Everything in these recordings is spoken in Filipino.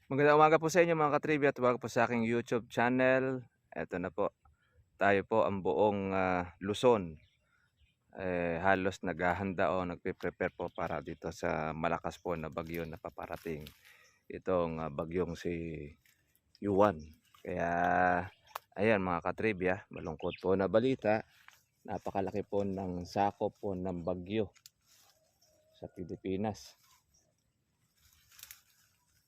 Magandang umaga po sa inyo mga katrivia at welcome po sa aking YouTube channel. Eto na po, tayo po ang buong Luzon. Halos naghahanda o nagpe-prepare po para dito sa malakas po na bagyo na paparating. Itong bagyong si Yuan. Kaya ayan mga katrivia, malungkot po na balita. Napakalaki po ng sakop po ng bagyo sa Pilipinas.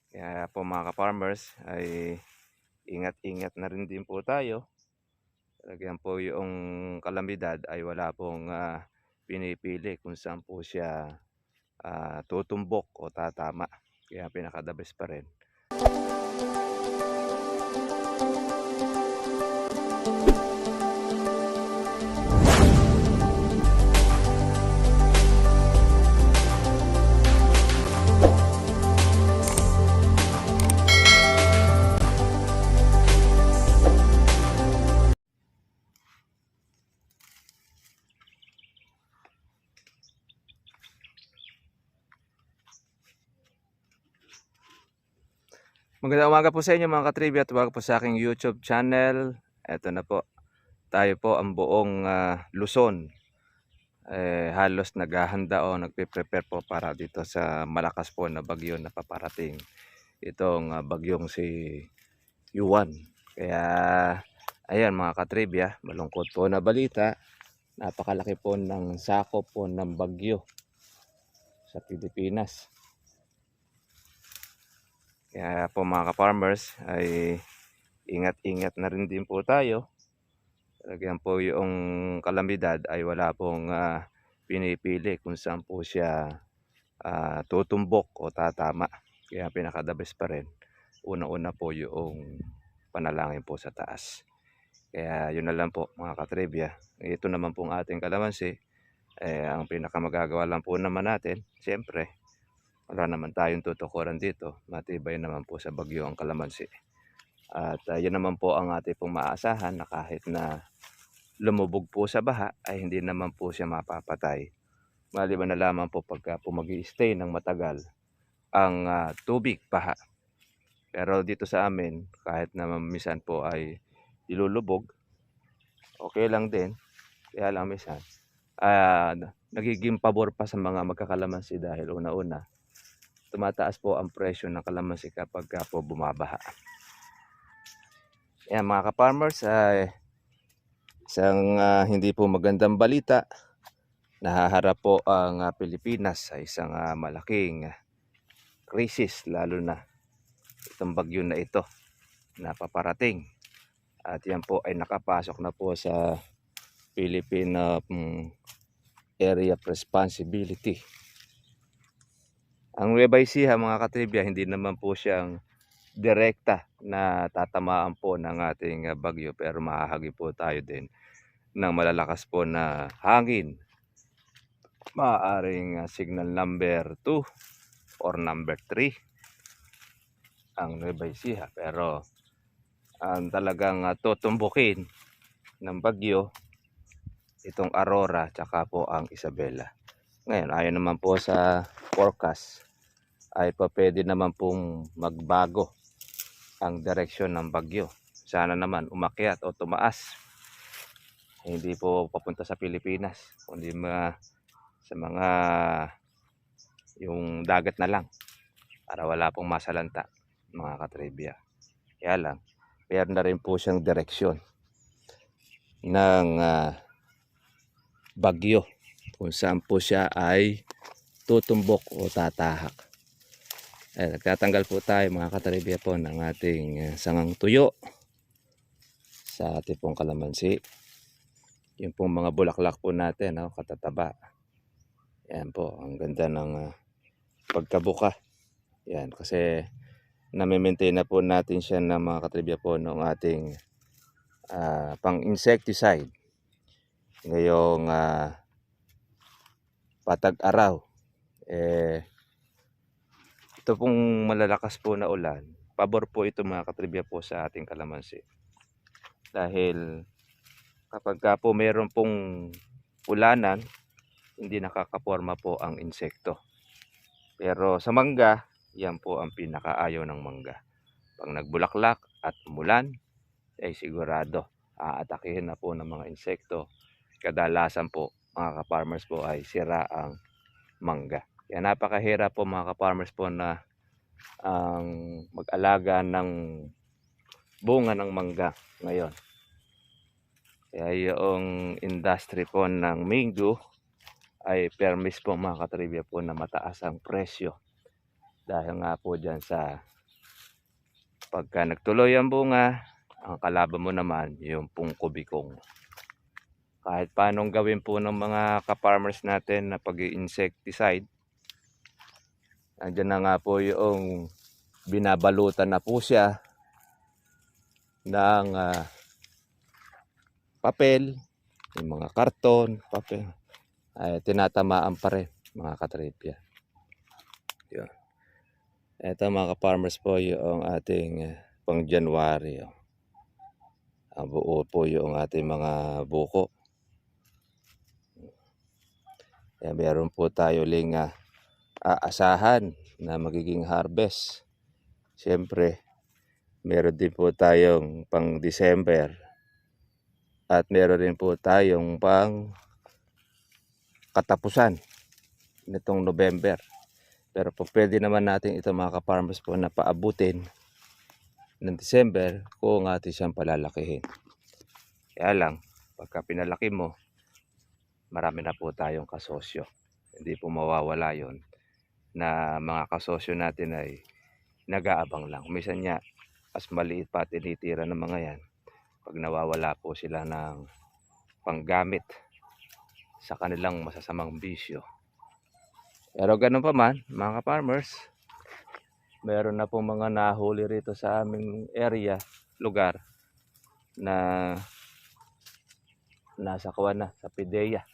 Kaya po mga ka-farmers ay ingat-ingat na rin din po tayo. Talagang po yung kalamidad ay wala pong pinipili kung saan po siya tutumbok o tatama. Kaya pinaka-the best pa rin. Magandang umaga po sa inyo mga katrivia at welcome po sa aking YouTube channel. Eto na po, tayo po ang buong Luzon. Halos naghahanda o nagpe-prepare po para dito sa malakas po na bagyo na paparating. Itong bagyong si Yuan. Kaya ayan mga katrivia, malungkot po na balita. Napakalaki po ng sakop po ng bagyo sa Pilipinas. Kaya po mga ka-farmers ay ingat-ingat na rin din po tayo. Talagang po yung kalamidad ay wala pong pinipili kung saan po siya tutumbok o tatama. Kaya pinaka-the best pa rin. Una-una po yung panalangin po sa taas. Kaya yun na lang po mga katrivia. Ito naman pong ating kalamansi. Ang pinakamagagawa lang po naman natin, siyempre, wala naman tayong tutukuran dito. Matibay naman po sa bagyo ang kalamansi. At yun naman po ang ating pong maaasahan na kahit na lumubog po sa baha ay hindi naman po siya mapapatay. Maliban na lamang po pagka po mag-i-stay ng matagal ang tubig, baha. Pero dito sa amin, kahit na minsan po ay ilulubog, okay lang din. Kaya lang minsan, nagiging pabor pa sa mga magkakalamansi dahil una-una, tumataas po ang presyo ng kalamansi kapag po bumabaha. Yan mga ka-farmers, ay isang hindi po magandang balita. Nahaharap po ang Pilipinas sa isang malaking krisis, lalo na itong bagyo na ito na paparating. At yan po ay nakapasok na po sa Philippine Area of Responsibility. Ang Nueva Ecija mga katribya, hindi naman po siyang direkta na tatamaan po ng ating bagyo, pero mahahagi po tayo din ng malalakas po na hangin. Maaaring signal number 2 or number 3 ang Nueva Ecija, pero ang talagang tutumbukin ng bagyo itong Aurora tsaka po ang Isabela. Ngayon ayon naman po sa forecast ay pwede naman pong magbago ang direksyon ng bagyo. Sana naman umakyat o tumaas, hindi po papunta sa Pilipinas, kundi sa mga yung dagat na lang, para wala pong masalanta mga katribya. Kaya lang, meron na rin po siyang direksyon ng bagyo kung saan po siya ay tutumbok o tatahak. Nagtatanggal po tayo mga katribya po ng ating sangang tuyo sa ating pong kalamansi. Yung pong mga bulaklak po natin, katataba. Yan po, ang ganda ng pagkabuka. Yan, kasi nami-maintain na po natin siya ng mga katribya po ng ating pang-insecticide. Ngayong patag-araw. Ito pong malalakas po na ulan, pabor po ito mga katribya po sa ating kalamansi. Dahil kapag po mayroon pong ulanan, hindi nakakaporma po ang insekto. Pero sa mangga, yan po ang pinakaayaw ng mangga. Pag nagbulaklak at umulan, ay sigurado aatakihin na po ng mga insekto. Kadalasan po mga ka-farmers po ay sira ang mangga. Kaya napakahirap po mga ka-farmers po na ang mag-alaga ng bunga ng mangga ngayon. Kaya yung industry po ng mango ay permis po mga katribya po na mataas ang presyo. Dahil nga po dyan sa pagka nagtuloy ang bunga, ang kalaban mo naman yung pungkubikong. Kahit paanong gawin po ng mga ka-farmers natin na pag-insecticide, andyan na nga po yung binabalutan na po siya ng papel, yung mga karton, papel, ay tinatamaan pa rin mga katripya. Yun. Ito mga ka-farmers po yung ating pang January. Ang buo po yung ating mga buko. Kaya meron po tayo ling aasahan na magiging harvest. Siyempre, meron din po tayong pang December at meron din po tayong pang katapusan nitong November. Pero po pwede naman natin ito mga ka-farmers po na paabutin ng December kung atin siyang palalakihin. Kaya lang, pagka pinalaki mo, marami na po tayong kasosyo. Hindi po mawawala yon na mga kasosyo natin ay nag-aabang lang. Minsan niya, as maliit pa tinitira ng mga yan, pag nawawala po sila ng panggamit sa kanilang masasamang bisyo. Pero ganun pa man, mga farmers, meron na pong mga nahuli rito sa aming area, lugar, na nasa kuwan na, sa PIDEA.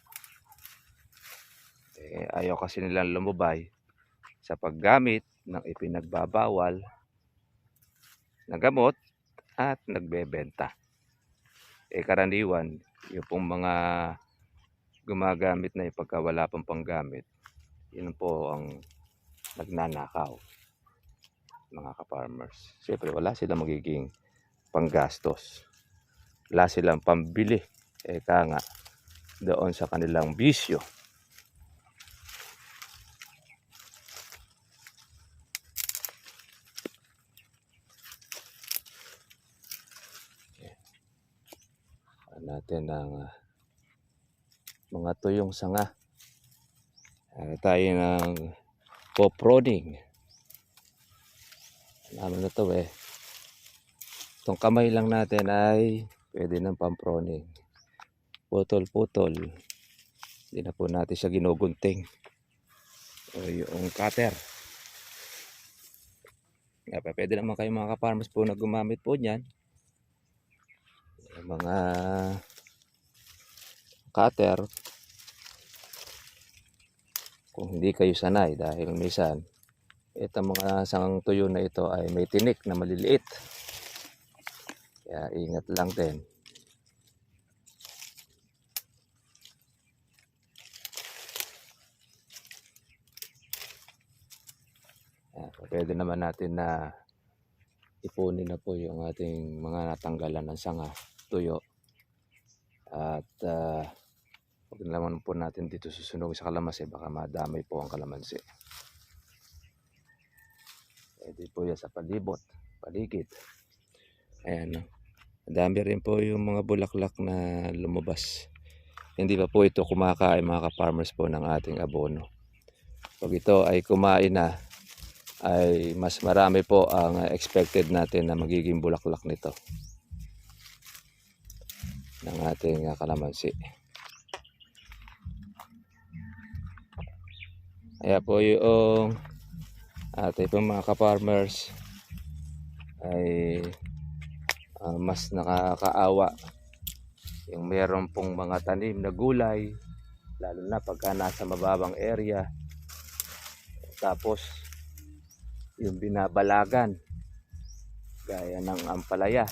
Ayaw kasi nilang lumubay sa paggamit ng ipinagbabawal na gamot at nagbebenta. Karaniwan, yung pong mga gumagamit na ipagka wala pang panggamit, yun po ang nagnanakaw mga ka-farmers. Siyempre wala silang magiging panggastos. Wala silang pambili. Nga doon sa kanilang bisyo. Natin ang mga tuyong sanga. Tayo ng poproning. Ano na to Itong kamay lang natin ay pwede ng pamproning. Putol-putol. Hindi na po natin siya ginugunting. O yung cutter. Pwede naman kayo mga ka-farmers po na gumamit po niyan. Yung mga cutter. Kung hindi kayo sanay dahil minsan itong mga sangang tuyo na ito ay may tinik na maliliit. Kaya ingat lang din. Pwede naman natin na ipunin na po yung ating mga natanggalan ng sanga, tuyo. At huwag naman po natin dito susunog sa kalamansi, baka madamay po ang kalamansi. Pwede po yan sa palibot, paligid. Ayan. Dami rin po yung mga bulaklak na lumabas. Hindi pa po ito kumakain mga ka-farmers po ng ating abono. Pag ito ay kumain na, ay mas marami po ang expected natin na magiging bulaklak nito ng ating kalamansi. Kaya po yung ating po mga ka-farmers ay mas nakakaawa yung meron pong mga tanim na gulay, lalo na pagka nasa mababang area, tapos yung binabalagan gaya ng ampalaya,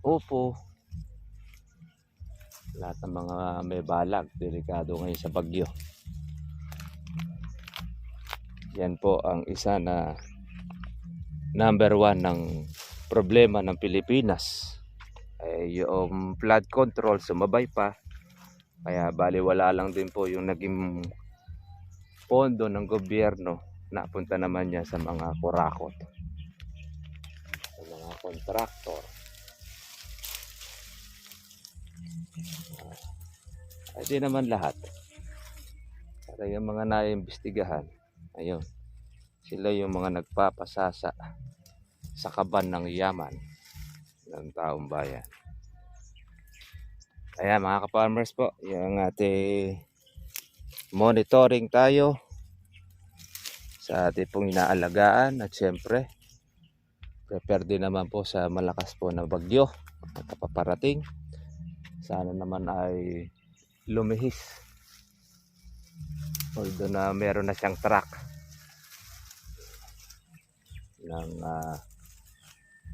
upo, lahat ng mga may balag, delikado ngayon sa bagyo. Yan po ang isa na number 1 ng problema ng Pilipinas. Ay yung flood control sumabay pa. Kaya baliwala lang din po yung naging pondo ng gobyerno, napunta naman yan sa mga kurakot, sa mga kontraktor. Ay di naman lahat. Para yung mga naiimbestigahan, ayun, sila yung mga nagpapasasa sa kaban ng yaman ng taong bayan. Ayan mga ka-farmers po, yung ating monitoring tayo sa ating pong inaalagaan at syempre prepare din naman po sa malakas po na bagyo at paparating. Sana naman ay lumihis, although na meron na siyang track ng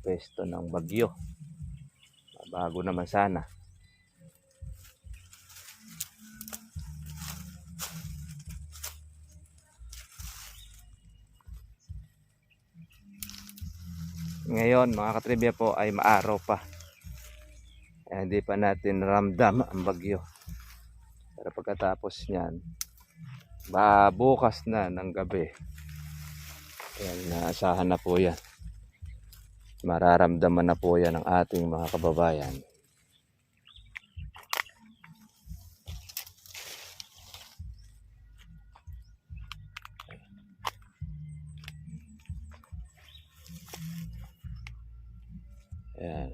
pesto ng bagyo. Bago naman sana. Ngayon mga katribya po ay maaraw pa. Hindi pa natin ramdam ang bagyo. Pero pagkatapos niyan, bukas na ng gabi, ayan, naasahan na po yan. Mararamdaman na po yan ng ating mga kababayan. Ayan.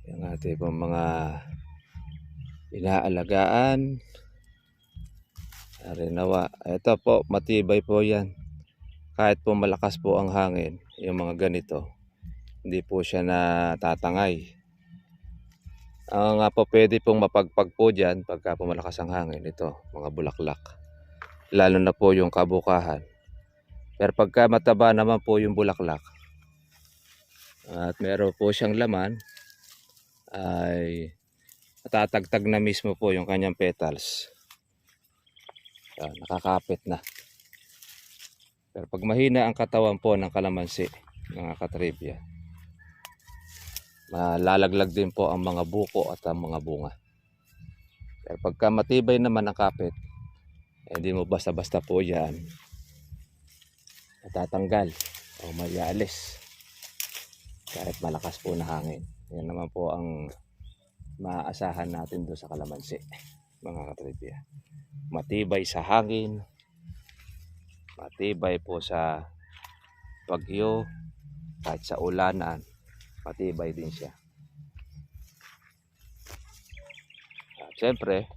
Yung ating pong mga inaalagaan. Arinawa. Ito po, matibay po yan. Kahit po malakas po ang hangin, yung mga ganito, hindi po siya natatangay. Ang nga po pwede pong mapagpag po dyan pagka po malakas ang hangin, ito, mga bulaklak. Lalo na po yung kabukahan. Pero pagka mataba naman po yung bulaklak at meron po siyang laman, ay natatagtag na mismo po yung kanyang petals. Nakakapit na. Pero pag mahina ang katawan po ng kalamansi, mga katribya, malalaglag din po ang mga buko at ang mga bunga. Pero pagka matibay naman ang kapit, hindi mo basta-basta po yan natatanggal o maialis kahit malakas po na hangin. Yan naman po ang maaasahan natin doon sa kalamansi, mga katribya. Matibay sa hangin, matibay po sa bagyo, kahit sa ulanan, matibay din siya. At syempre,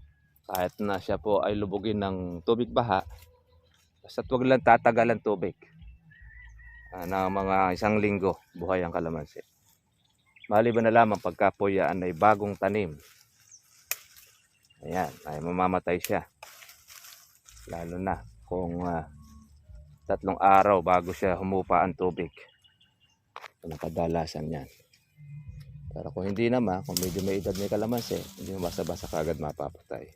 kahit na siya po ay lubugin ng tubig baha, basta't wag lang tatagal ang tubig. Na mga 1 linggo, buhay ang kalamansi. Maliban na lamang pagka po yan ay bagong tanim. Ayan, ay mamamatay siya. Lalo na kung 3 araw bago siya humupa ang tubig. Ang kadalasan yan. Pero kung hindi naman, kung medyo may edad may kalamansi, hindi mo basta-basta kaagad mapapatay.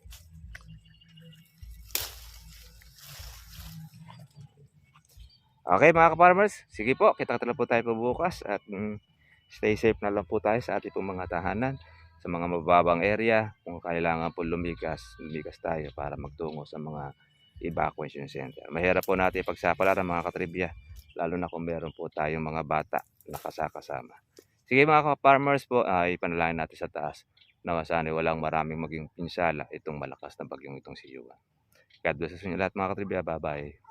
Okay mga ka-farmers, sige po, kita-kita na po tayo po bukas at stay safe na lang po tayo sa ating pong mga tahanan. Sa mga mababang area, kung kailangan po lumikas tayo para magtungo sa mga evacuation center. Mahirap po natin pagsapalaran mga katribya, lalo na kung meron po tayong mga bata na kasama. Sige mga ka-farmers po, ipanalangin natin sa taas na sana walang maraming maging pinsala itong malakas na bagyong itong si Yuan. God bless sa inyo lahat mga katribya, bye bye.